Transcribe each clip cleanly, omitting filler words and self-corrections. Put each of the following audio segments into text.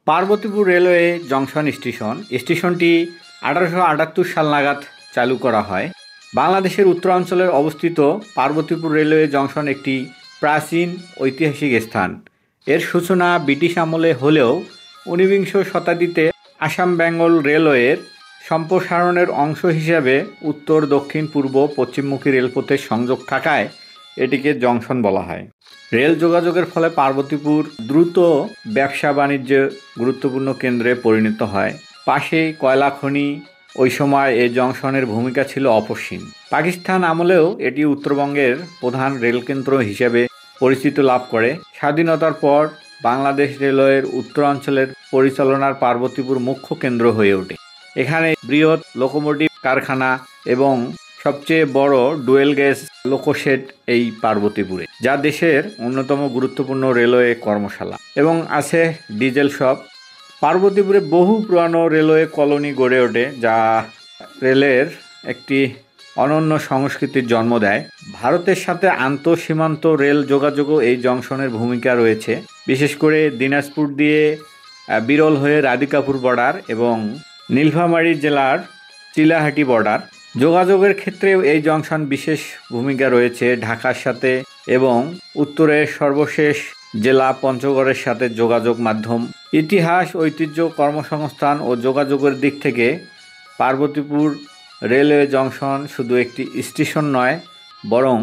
Parbatipur railway junction স্টেশনটি 1878 সাল নাগাদ চালু করা হয়। বাংলাদেশের উত্তরাঞ্চলে অবস্থিত পার্বতীপুর রেলওয়ে জংশন একটি প্রাচীন ঐতিহাসিক স্থান। এর সূচনা ব্রিটিশ আমলে হলেও 19বিংশ শতাব্দীতে আসাম বেঙ্গল রেলওয়ের সম্প্রসারণের অংশ হিসাবে উত্তর, দক্ষিণ, পূর্ব, পশ্চিমমুখী রেলপথের সংযোগ থাকায় এটিকে জংশন বলা হয়। রেল যোগাযোগের ফলে পার্বতীপুর দ্রুত ব্যবসা বাণিজ্যে গুরুত্বপূর্ণ কেন্দ্রে পরিণত হয়। পাশেই কয়লা খনি, ওই সময় এই জংশনের ভূমিকা ছিল অপসীম। পাকিস্তান আমলেও এটি উত্তরবঙ্গের প্রধান রেলকেন্দ্র হিসেবে পরিচিতি লাভ করে। স্বাধীনতার পর বাংলাদেশ রেলওয়ের উত্তরাঞ্চলের পরিচালনার পার্বতীপুর মুখ্য কেন্দ্র হয়ে ওঠে। এখানে বৃহৎ লোকোমোটিভ কারখানা এবং সবচেয়ে বড় ডুয়েল গেজ লোকোশেড এই পার্বতীপুরে, যা দেশের অন্যতম গুরুত্বপূর্ণ রেলওয়ে কর্মশালা, এবং আছে ডিজেল শপ। পার্বতীপুরে বহু পুরানো রেলওয়ে কলোনি গড়ে ওঠে, যা রেলের একটি অনন্য সংস্কৃতির জন্ম দেয়। ভারতের সাথে আন্তঃসীমান্ত রেল যোগাযোগও এই জংশনের ভূমিকা রয়েছে, বিশেষ করে দিনাজপুর দিয়ে বিরল হয়ে রাধিকাপুর বর্ডার এবং নীলফামারী জেলার চিলাহাটি বর্ডার। যোগাযোগের ক্ষেত্রেও এই জংশন বিশেষ ভূমিকা রয়েছে ঢাকার সাথে এবং উত্তরের সর্বশেষ জেলা পঞ্চগড়ের সাথে যোগাযোগ মাধ্যম। ইতিহাস, ঐতিহ্য, কর্মসংস্থান ও যোগাযোগের দিক থেকে পার্বতীপুর রেলওয়ে জংশন শুধু একটি স্টেশন নয়, বরং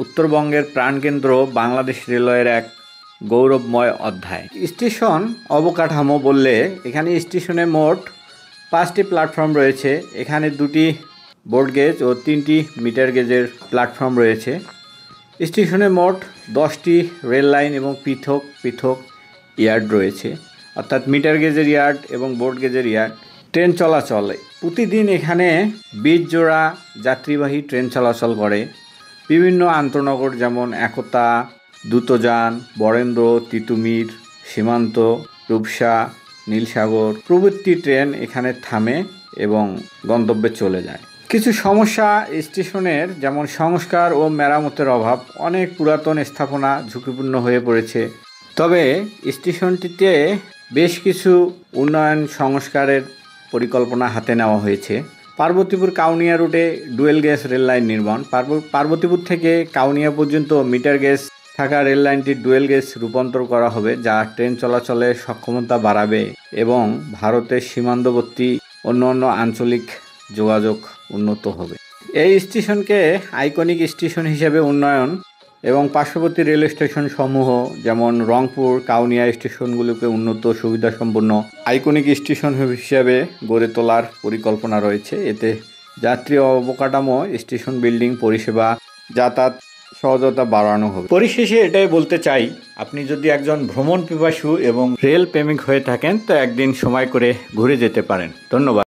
উত্তরবঙ্গের প্রাণকেন্দ্র, বাংলাদেশ রেলওয়ের এক গৌরবময় অধ্যায়। স্টেশন অবকাঠামো বললে এখানে স্টেশনে মোট 5টি প্ল্যাটফর্ম রয়েছে। এখানে 2টি বোর্ড গেজ ও 3টি মিটার গেজের প্ল্যাটফর্ম রয়েছে। স্টেশনে মোট 10টি রেল লাইন এবং পৃথক পৃথক ইয়ার্ড রয়েছে, অর্থাৎ মিটার গেজের ইয়ার্ড এবং বোর্ড গেজের ইয়ার্ড। ট্রেন চলাচল প্রতিদিন এখানে 20 জোড়া যাত্রীবাহী ট্রেন চলাচল করে। বিভিন্ন আন্তনগর যেমন একতা, দ্রুতযান, বরেন্দ্র, তিতুমির, সীমান্ত, রূপসা, নীলসাগর প্রভৃতি ট্রেন এখানে থামে এবং গন্তব্যে চলে যায়। কিছু সমস্যা স্টেশনের, যেমন সংস্কার ও মেরামতের অভাব। অনেক পুরাতন স্থাপনা ঝুঁকিপূর্ণ হয়ে পড়েছে। তবে স্টেশনটিতে বেশ কিছু উন্নয়ন সংস্কারের পরিকল্পনা হাতে নেওয়া হয়েছে। পার্বতীপুর কাউনিয়া রুটে ডুয়েল গেজ রেল লাইন নির্মাণ। পার্বতীপুর থেকে কাউনিয়া পর্যন্ত মিটার গেজ থাকা রেল লাইনটি ডুয়েল গেজ রূপান্তর করা হবে, যা ট্রেন চলাচলের সক্ষমতা বাড়াবে এবং ভারতের সীমান্তবর্তী অন্যান্য আঞ্চলিক যোগাযোগ উন্নত হবে। এই স্টেশনকে আইকনিক স্টেশন হিসেবে উন্নয়ন এবং পার্শ্ববর্তী রেল স্টেশন সমূহ যেমন রংপুর, কাউনিয়া স্টেশনগুলোকে উন্নত সুবিধাসম্পন্ন আইকনিক স্টেশন হিসেবে গড়ে তোলার পরিকল্পনা রয়েছে। এতে যাত্রী অবকাঠামো, স্টেশন বিল্ডিং পরিষেবা, যাতায়াত সহজতা বাড়ানো হবে। পরিশেষে এটাই বলতে চাই, আপনি যদি একজন ভ্রমণ পিপাসু এবং রেল প্রেমিক হয়ে থাকেন তো একদিন সময় করে ঘুরে যেতে পারেন। ধন্যবাদ।